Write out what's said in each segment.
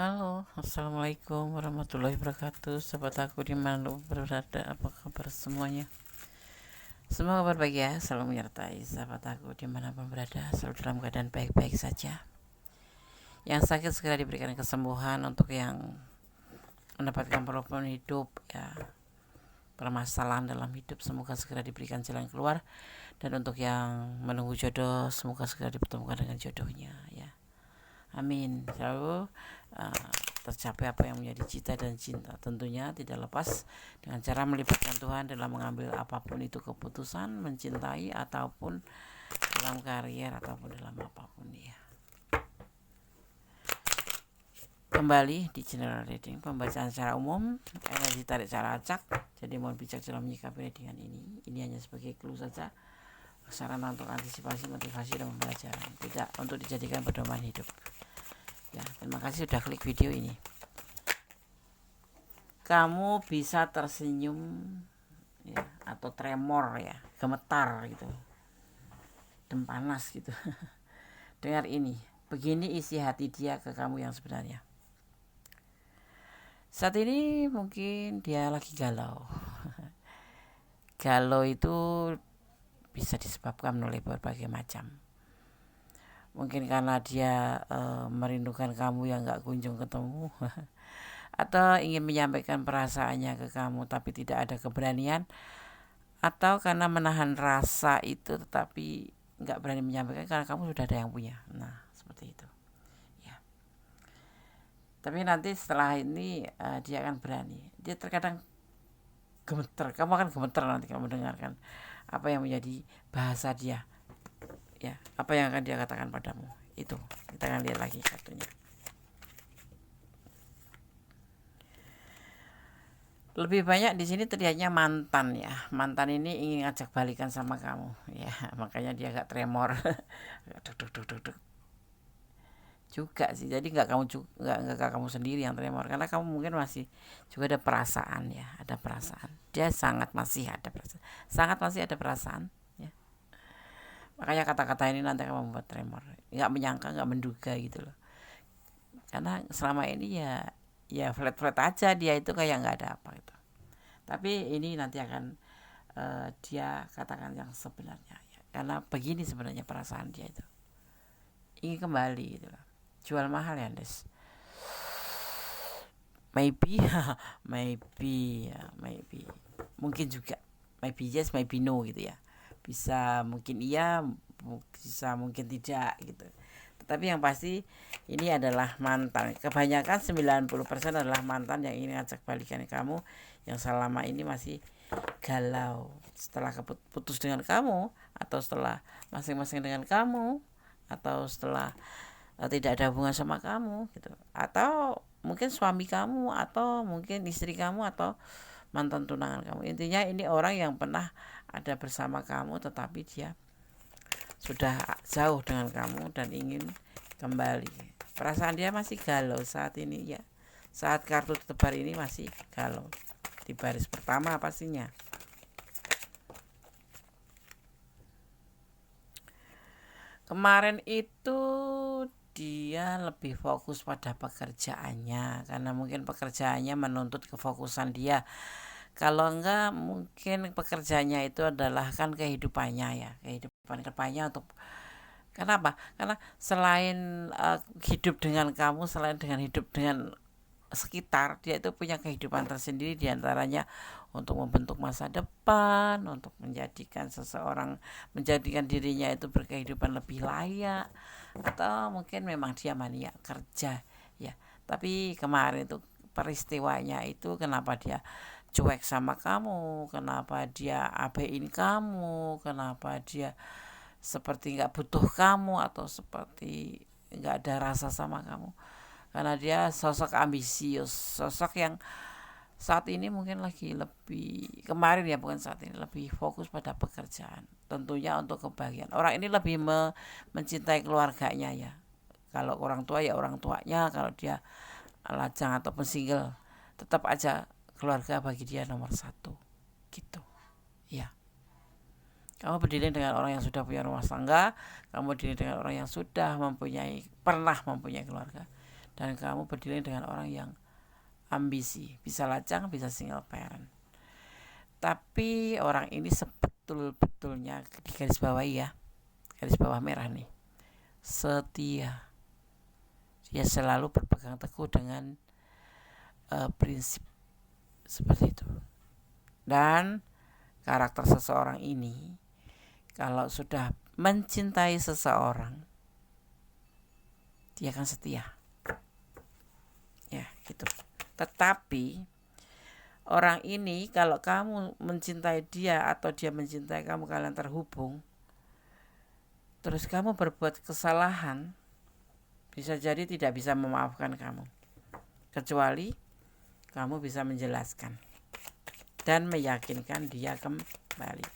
Halo, assalamualaikum warahmatullahi wabarakatuh. Sahabat aku dimanapun berada, apa kabar semuanya? Semoga kabar baik ya, selalu menyertai sahabat aku dimanapun berada, selalu dalam keadaan baik-baik saja. Yang sakit segera diberikan kesembuhan, untuk yang mendapatkan problem hidup ya, permasalahan dalam hidup, semoga segera diberikan jalan keluar. Dan untuk yang menunggu jodoh, semoga segera dipertemukan dengan jodohnya ya. Amin. Selalu tercapai apa yang menjadi cita dan cinta, tentunya tidak lepas dengan cara melibatkan Tuhan dalam mengambil apapun itu keputusan, mencintai ataupun dalam karier ataupun dalam apapun ya. Kembali di general reading, pembacaan secara umum, energi tarik cara acak. Jadi mohon bijak dalam menyikapi readingan ini. Ini hanya sebagai clue saja, sarana untuk antisipasi, motivasi, dan pembelajaran, tidak untuk dijadikan pedoman hidup ya. Terima kasih sudah klik video ini. Kamu bisa tersenyum ya, atau tremor ya, gemetar gitu, dan panas gitu. Dengar ini, begini isi hati dia ke kamu yang sebenarnya. Saat ini mungkin dia lagi galau. Galau itu bisa disebabkan oleh berbagai macam. Mungkin karena dia merindukan kamu yang gak kunjung ketemu, atau ingin menyampaikan perasaannya ke kamu tapi tidak ada keberanian, atau karena menahan rasa itu tetapi nggak berani menyampaikan karena kamu sudah ada yang punya. Nah seperti itu ya. Tapi nanti setelah ini dia akan berani. Dia terkadang gemeter, kamu akan gemeter nanti kamu mendengarkan apa yang menjadi bahasa dia ya, apa yang akan dia katakan padamu. Itu kita akan lihat lagi kartunya. Lebih banyak di sini terlihatnya mantan ya. Mantan ini ingin ngajak balikan sama kamu ya, makanya dia agak tremor. Duk juga sih. Jadi nggak kamu sendiri yang tremor, karena kamu mungkin masih juga ada perasaan ya, ada perasaan. Dia sangat masih ada perasaan ya. Makanya kata-kata ini nanti akan membuat tremor. Nggak menyangka, nggak menduga gitu loh. Karena selama ini ya flat aja, dia itu kayak nggak ada apa gitu. Tapi ini nanti akan dia katakan yang sebenarnya ya. Karena begini sebenarnya perasaan dia itu, ingin kembali gitu loh. Jual mahal ya Des. Maybe maybe mungkin juga maybe yes maybe no gitu ya, bisa mungkin iya, bisa mungkin tidak gitu. Tetapi yang pasti ini adalah mantan. Kebanyakan 90% adalah mantan yang ingin ngajak balikan kamu, yang selama ini masih galau setelah putus dengan kamu, atau setelah masing-masing dengan kamu, atau setelah tidak ada hubungan sama kamu gitu, atau mungkin suami kamu, atau mungkin istri kamu, atau mantan tunangan kamu. Intinya ini orang yang pernah ada bersama kamu tetapi dia sudah jauh dengan kamu dan ingin kembali. Perasaan dia masih galau saat ini ya. Saat kartu tebar ini masih galau. Di baris pertama pastinya. Kemarin itu dia lebih fokus pada pekerjaannya, karena mungkin pekerjaannya menuntut kefokusan dia. Kalau enggak, mungkin pekerjaannya itu adalah kan kehidupannya ya, kehidupan kedepannya. Untuk kenapa? Karena selain hidup dengan kamu, selain dengan hidup dengan sekitar, dia itu punya kehidupan tersendiri, diantaranya untuk membentuk masa depan, untuk menjadikan dirinya itu berkehidupan lebih layak, atau mungkin memang dia mania kerja ya. Tapi kemarin itu peristiwanya itu, kenapa dia cuek sama kamu, kenapa dia abein kamu, kenapa dia seperti nggak butuh kamu, atau seperti nggak ada rasa sama kamu, karena dia sosok ambisius, sosok yang saat ini mungkin lagi lebih, kemarin ya bukan saat ini, lebih fokus pada pekerjaan, tentunya untuk kebahagiaan. Orang ini lebih mencintai keluarganya ya. Kalau orang tua ya orang tuanya, kalau dia lajang ataupun single, tetap aja keluarga bagi dia nomor satu gitu ya. Kamu berdiri dengan orang yang sudah punya rumah tangga, kamu berdiri dengan orang yang sudah pernah mempunyai keluarga, dan kamu berdealing dengan orang yang ambisi, bisa lajang, bisa single parent. Tapi orang ini sebetul-betulnya, di garis bawah ya, garis bawah merah nih, setia. Dia selalu berpegang teguh dengan prinsip seperti itu. Dan karakter seseorang ini, kalau sudah mencintai seseorang, dia akan setia. Ya, gitu. Tetapi orang ini, kalau kamu mencintai dia atau dia mencintai kamu, kalian terhubung, terus kamu berbuat kesalahan, bisa jadi tidak bisa memaafkan kamu, kecuali kamu bisa menjelaskan dan meyakinkan dia kembali.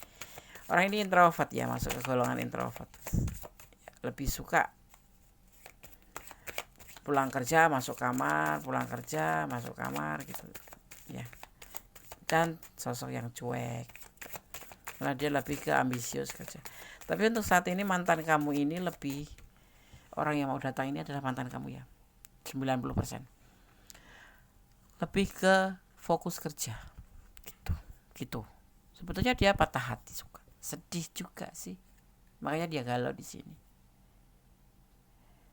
Orang ini introvert ya, masuk ke golongan introvert. Lebih suka pulang kerja masuk kamar, pulang kerja masuk kamar gitu ya. Dan sosok yang cuek, karena dia lebih ke ambisius kerja. Tapi untuk saat ini mantan kamu ini lebih, orang yang mau datang ini adalah mantan kamu ya, 90%. Lebih ke fokus kerja gitu. Sebetulnya dia patah hati, suka sedih juga sih, makanya dia galau di sini.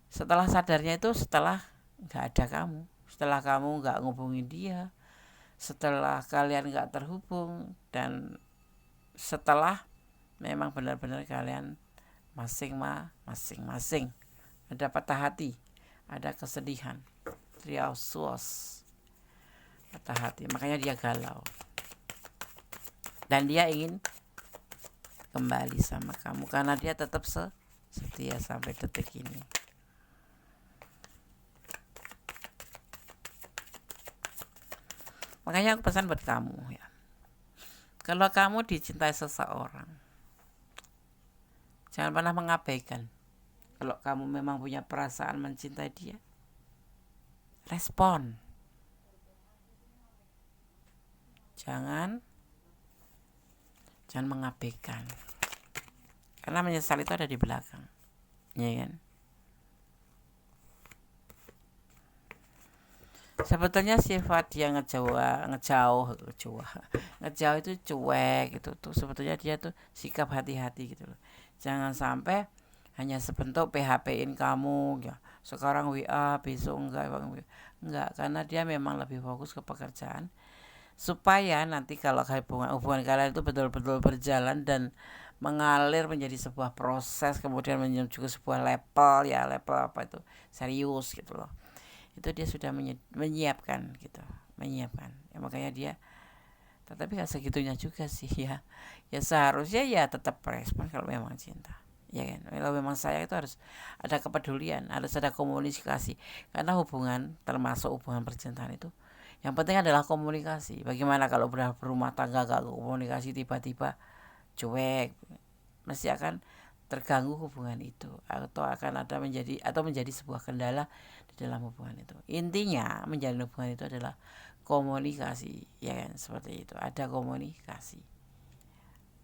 Setelah sadarnya itu setelah nggak ada kamu, setelah kamu nggak ngubungin dia, setelah kalian nggak terhubung, dan setelah memang benar-benar kalian masing-masing ada patah hati, ada kesedihan, triausos, patah hati, makanya dia galau dan dia ingin kembali sama kamu karena dia tetap setia sampai detik ini. Makanya aku pesan buat kamu ya, kalau kamu dicintai seseorang, jangan pernah mengabaikan. Kalau kamu memang punya perasaan mencintai dia, respon. Jangan mengabaikan, karena menyesal itu ada di belakang, ya kan? Sebetulnya sifat dia ngejauh itu cuek gitu tuh, sebetulnya dia tuh sikap hati-hati gitu loh. Jangan sampai hanya sebentuk PHP-in kamu ya, sekarang WA besok enggak, karena dia memang lebih fokus ke pekerjaan, supaya nanti kalau hubungan kalian itu betul-betul berjalan dan mengalir menjadi sebuah proses, kemudian menuju ke sebuah level apa itu, serius gitu loh. Itu dia sudah menyiapkan gitu, ya, makanya dia, tetapi gak segitunya juga sih ya seharusnya ya tetap respon kalau memang cinta, ya kan. Kalau memang sayang itu harus ada kepedulian, harus ada komunikasi, karena hubungan, termasuk hubungan percintaan itu, yang penting adalah komunikasi. Bagaimana kalau berumah tangga gak komunikasi, tiba-tiba cuek, mesti akan terganggu hubungan itu, atau akan ada menjadi sebuah kendala di dalam hubungan itu. Intinya menjalin hubungan itu adalah komunikasi, ya kan, seperti itu. Ada komunikasi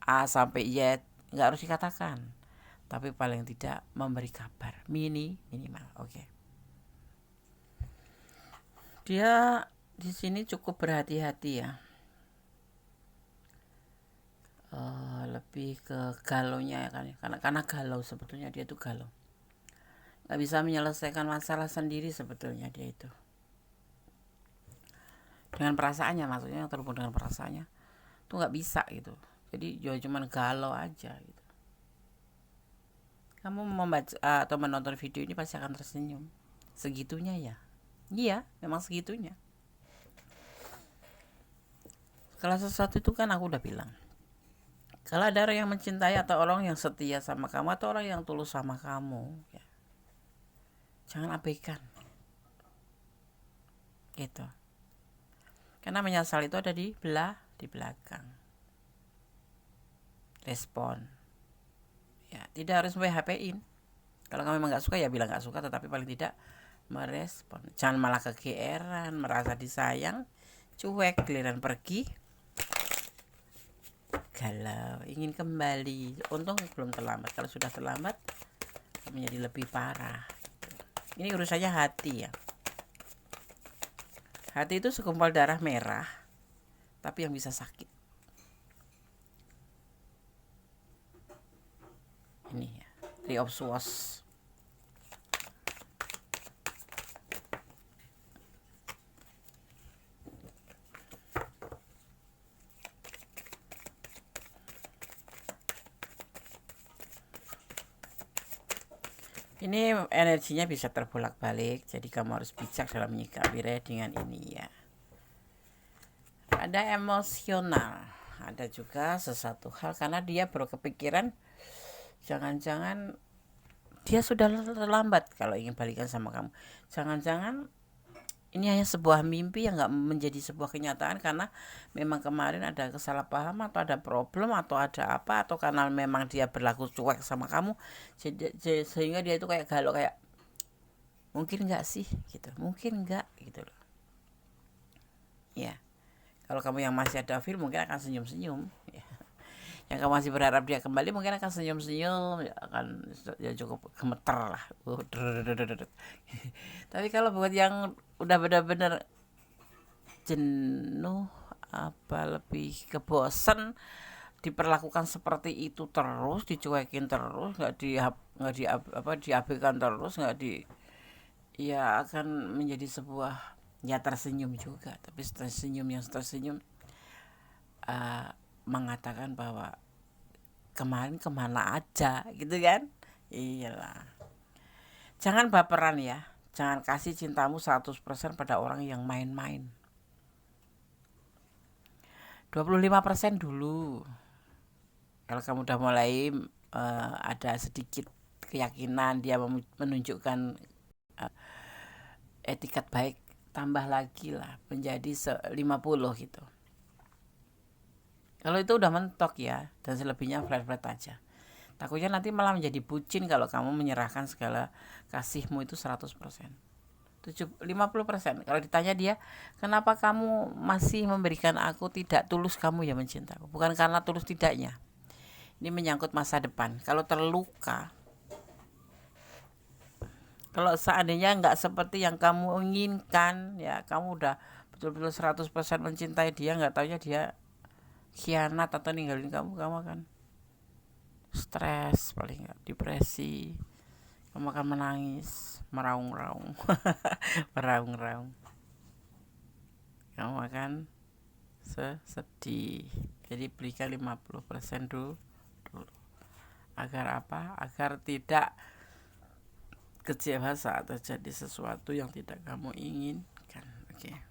A sampai Z, nggak harus dikatakan, tapi paling tidak memberi kabar minimal. Oke. Dia di sini cukup berhati-hati ya, lebih ke galonya ya kan, karena galau, sebetulnya dia tuh galau, nggak bisa menyelesaikan masalah sendiri sebetulnya dia itu, dengan perasaannya, maksudnya yang terhubung dengan perasaannya tuh nggak bisa gitu. Jadi dia cuman galau aja gitu. Kamu membaca atau menonton video ini pasti akan tersenyum. Segitunya ya, iya memang segitunya. Kalau sesuatu itu kan aku udah bilang, kalau ada orang yang mencintai atau orang yang setia sama kamu atau orang yang tulus sama kamu ya, jangan abaikan gitu, karena menyesal itu ada di belakang. Respon ya, tidak harus PHP-in. Kalau kamu memang gak suka ya bilang gak suka, tetapi paling tidak merespon. Jangan malah kegeeran, merasa disayang, cuek, giliran pergi galau, ingin kembali. Untung belum terlambat. Kalau sudah terlambat menjadi lebih parah. Ini urusannya hati ya. Hati itu segumpal darah merah, tapi yang bisa sakit. Ini ya, Three of Swords. Ini energinya bisa terbolak-balik, jadi kamu harus bijak dalam menyikapi dengan ini ya. Ada emosional, ada juga sesuatu hal karena dia baru kepikiran, jangan-jangan dia sudah terlambat kalau ingin balikan sama kamu. Jangan-jangan ini hanya sebuah mimpi yang gak menjadi sebuah kenyataan karena memang kemarin ada kesalahpahaman atau ada problem atau ada apa, atau karena memang dia berlaku cuek sama kamu sehingga dia itu kayak galau, kayak mungkin gak sih gitu, mungkin gak gitu loh ya. Kalau kamu yang masih ada feel mungkin akan senyum-senyum ya. Yang kamu masih berharap dia kembali mungkin akan senyum-senyum ya, akan ya cukup gemeter lah. Tapi kalau buat yang udah benar-benar jenuh, apa lebih kebosan diperlakukan seperti itu terus, dicuekin terus, diabaikan terus, nggak di, ya akan menjadi sebuah, ya tersenyum juga, tapi tersenyum yang tersenyum mengatakan bahwa kemarin kemana aja gitu kan. Iyalah, jangan baperan ya, jangan kasih cintamu 100% pada orang yang main-main. 25% dulu. Kalau kamu udah mulai ada sedikit keyakinan dia menunjukkan etikat baik, tambah lagi lah menjadi 50 gitu. Kalau itu udah mentok ya, dan selebihnya flat-flat aja. Takutnya nanti malah menjadi bucin kalau kamu menyerahkan segala kasihmu itu 100%. 50%. Kalau ditanya dia, kenapa kamu masih memberikan aku, tidak tulus kamu ya mencintaku. Bukan karena tulus tidaknya. Ini menyangkut masa depan. Kalau terluka, kalau seandainya nggak seperti yang kamu inginkan, ya kamu udah betul-betul 100% mencintai dia, nggak taunya dia khianat atau ninggalin kamu akan stres, paling nggak depresi, kamu akan menangis, meraung-raung. Meraung-raung, kamu akan sedih. Jadi berikan 50% dulu. Agar apa? Agar tidak kecewa saat terjadi sesuatu yang tidak kamu inginkan. Oke.